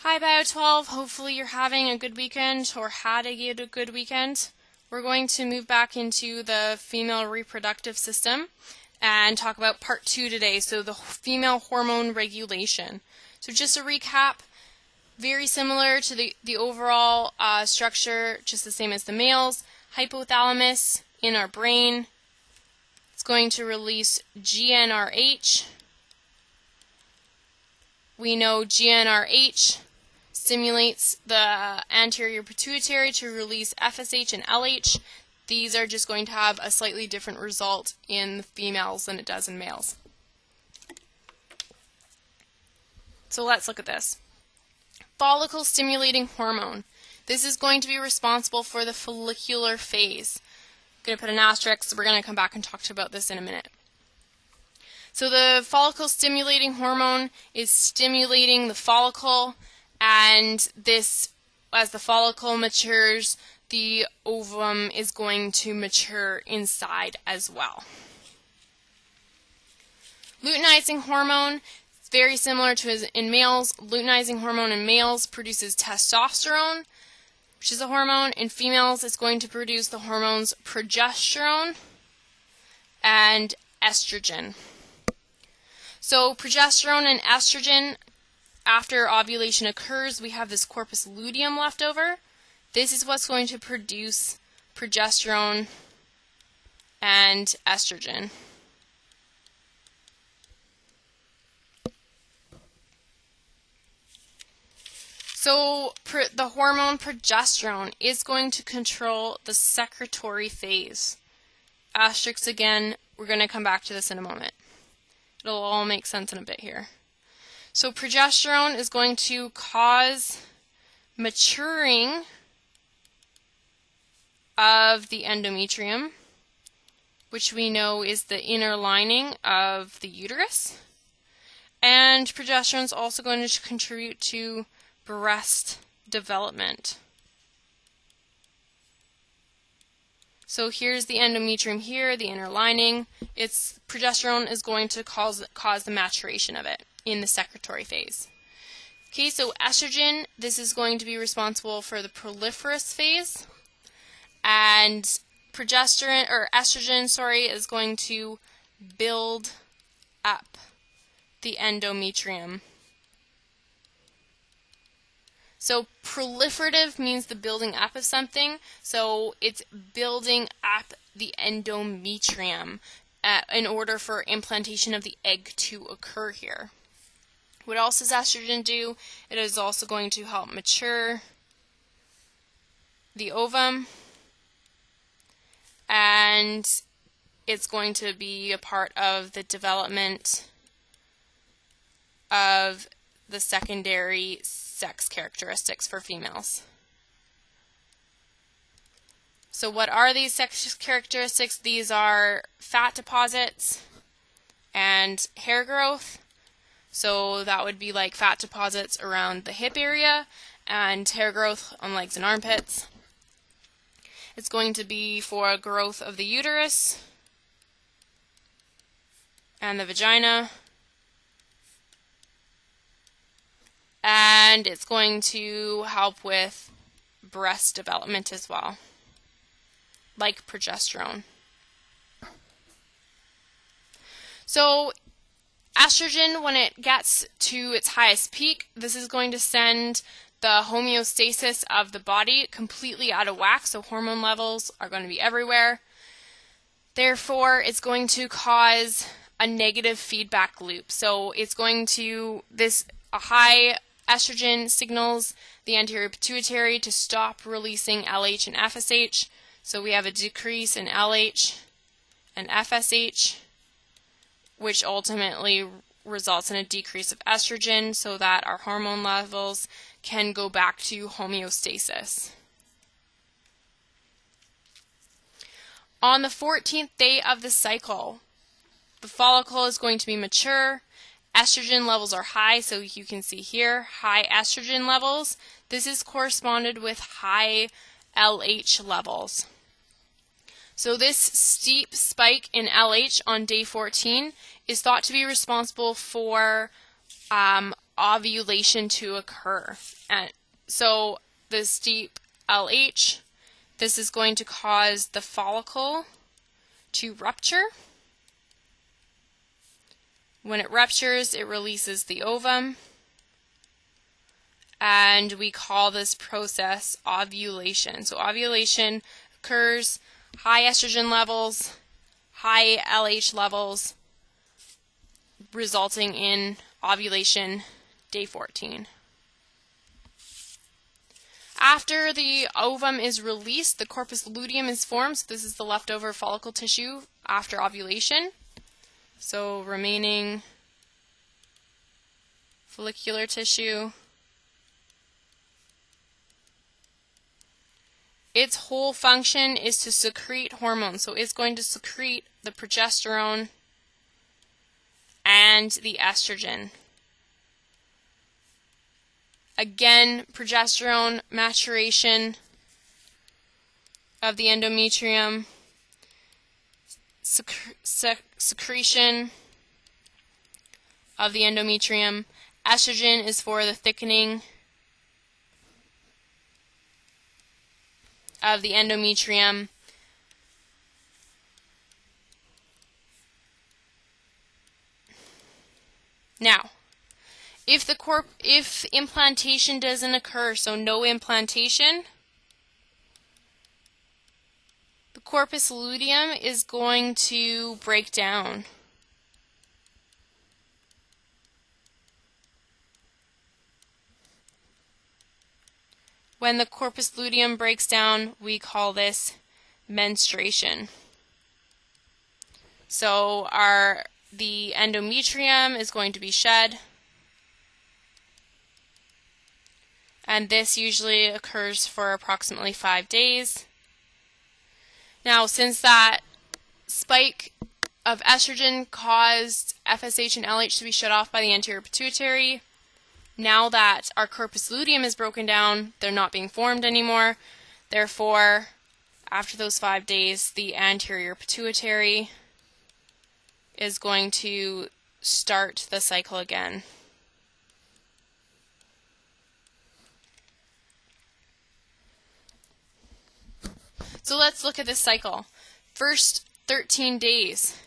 Hi Bio 12, hopefully you're having a good weekend or had a good weekend. We're going to move back into the female reproductive system and talk about part 2 today, so the female hormone regulation. So just a recap, very similar to the overall structure, just the same as the males. Hypothalamus in our brain, it's going to release GnRH. We know GnRH stimulates the anterior pituitary to release FSH and LH. These are just going to have a slightly different result in females than it does in males. So let's look at this. Follicle stimulating hormone. This is going to be responsible for the follicular phase. I'm going to put an asterisk, so we're going to come back and talk about this in a minute. So the follicle stimulating hormone is stimulating the follicle, and this, as the follicle matures, the ovum is going to mature inside as well. Luteinizing hormone, it's very similar to in males. Luteinizing hormone in males produces testosterone, which is a hormone. In females, it's going to produce the hormones progesterone and estrogen. So progesterone and estrogen, after ovulation occurs, we have this corpus luteum left over. This is what's going to produce progesterone and estrogen. So the hormone progesterone is going to control the secretory phase. Asterisks again, we're going to come back to this in a moment. It'll all make sense in a bit here. So progesterone is going to cause maturing of the endometrium, which we know is the inner lining of the uterus. And progesterone is also going to contribute to breast development. So here's the endometrium here, the inner lining. Progesterone is going to cause the maturation of it in the secretory phase. Okay, so estrogen, this is going to be responsible for the proliferous phase, and estrogen, is going to build up the endometrium. So proliferative means the building up of something, so it's building up the endometrium in order for implantation of the egg to occur here. What else does estrogen do? It is also going to help mature the ovum, and it's going to be a part of the development of the secondary sex characteristics for females. So what are these sex characteristics? These are fat deposits and hair growth. So that would be like fat deposits around the hip area and hair growth on legs and armpits. It's going to be for growth of the uterus and the vagina. And it's going to help with breast development as well, like progesterone. So estrogen, when it gets to its highest peak, this is going to send the homeostasis of the body completely out of whack, so hormone levels are going to be everywhere. Therefore, it's going to cause a negative feedback loop. So it's going to, a high estrogen signals the anterior pituitary to stop releasing LH and FSH. So we have a decrease in LH and FSH, which ultimately results in a decrease of estrogen so that our hormone levels can go back to homeostasis. On the 14th day of the cycle, the follicle is going to be mature. Estrogen levels are high, so you can see here, high estrogen levels. This is corresponded with high LH levels. So this steep spike in LH on day 14 is thought to be responsible for ovulation to occur. And so this deep LH, this is going to cause the follicle to rupture. When it ruptures, it releases the ovum, and we call this process ovulation. So ovulation occurs, high estrogen levels, high LH levels, resulting in ovulation day 14. After the ovum is released, the corpus luteum is formed. So this is the leftover follicle tissue after ovulation. So remaining follicular tissue. Its whole function is to secrete hormones. So it's going to secrete the progesterone and the estrogen. Again, progesterone maturation of the endometrium, secretion of the endometrium. Estrogen is for the thickening of the endometrium. Now, if implantation doesn't occur, so no implantation, the corpus luteum is going to break down. When the corpus luteum breaks down, we call this menstruation. So the endometrium is going to be shed, and this usually occurs for approximately 5 days. Now, since that spike of estrogen caused FSH and LH to be shut off by the anterior pituitary, now that our corpus luteum is broken down, they're not being formed anymore. Therefore, after those 5 days, the anterior pituitary is going to start the cycle again. So let's look at this cycle. First 13 days,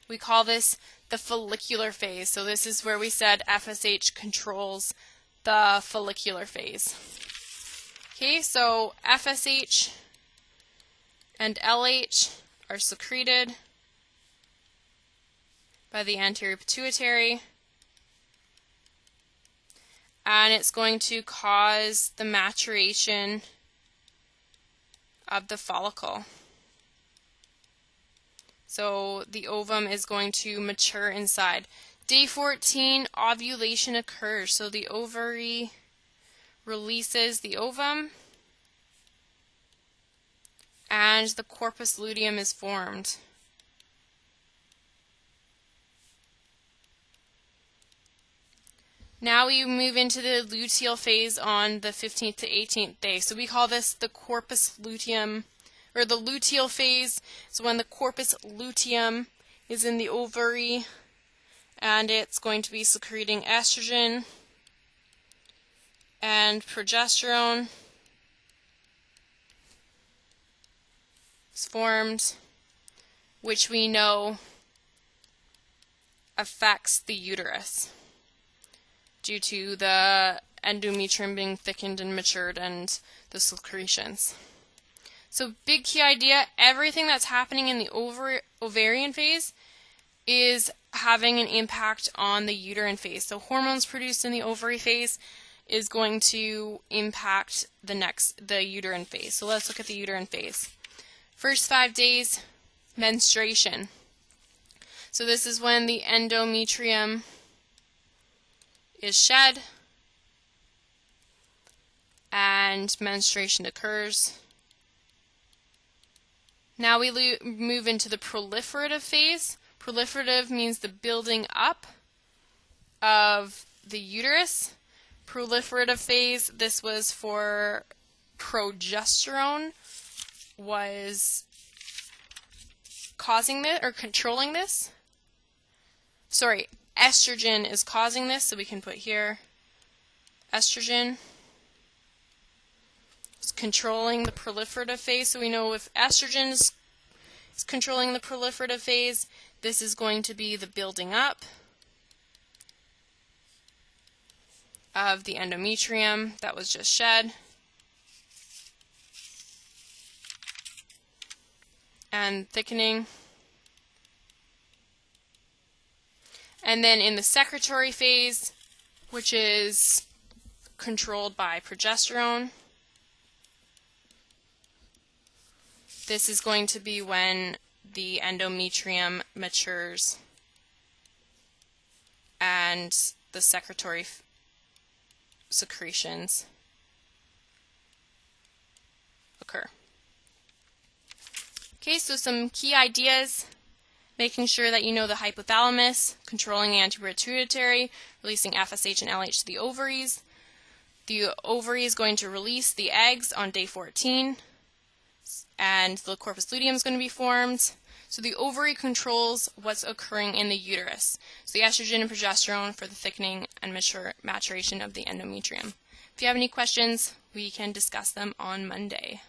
we call this the follicular phase. So this is where we said FSH controls the follicular phase. Okay, so FSH and LH are secreted by the anterior pituitary, and it's going to cause the maturation of the follicle. So the ovum is going to mature inside. Day 14, ovulation occurs. So the ovary releases the ovum, and the corpus luteum is formed. Now we move into the luteal phase on the 15th to 18th day. So we call this the corpus luteum, or the luteal phase. So when the corpus luteum is in the ovary, and it's going to be secreting estrogen and progesterone is formed, which we know affects the uterus due to the endometrium being thickened and matured and the secretions. So big key idea, everything that's happening in the ovarian phase is having an impact on the uterine phase. So hormones produced in the ovary phase is going to impact the uterine phase. So let's look at the uterine phase. First 5 days, menstruation. So this is when the endometrium is shed and menstruation occurs. Now we move into the proliferative phase. Proliferative means the building up of the uterus. Proliferative phase, this was for progesterone, was causing this or controlling this. Sorry, estrogen is causing this, so we can put here estrogen. It's controlling the proliferative phase, so we know if estrogen is controlling the proliferative phase, this is going to be the building up of the endometrium that was just shed. And thickening. And then in the secretory phase, which is controlled by progesterone, this is going to be when the endometrium matures and the secretory secretions occur. Okay, so some key ideas: making sure that you know the hypothalamus, controlling anti-pituitary, releasing FSH and LH to the ovaries. The ovary is going to release the eggs on day 14, and the corpus luteum is going to be formed. So the ovary controls what's occurring in the uterus. So the estrogen and progesterone for the thickening and maturation of the endometrium. If you have any questions, we can discuss them on Monday.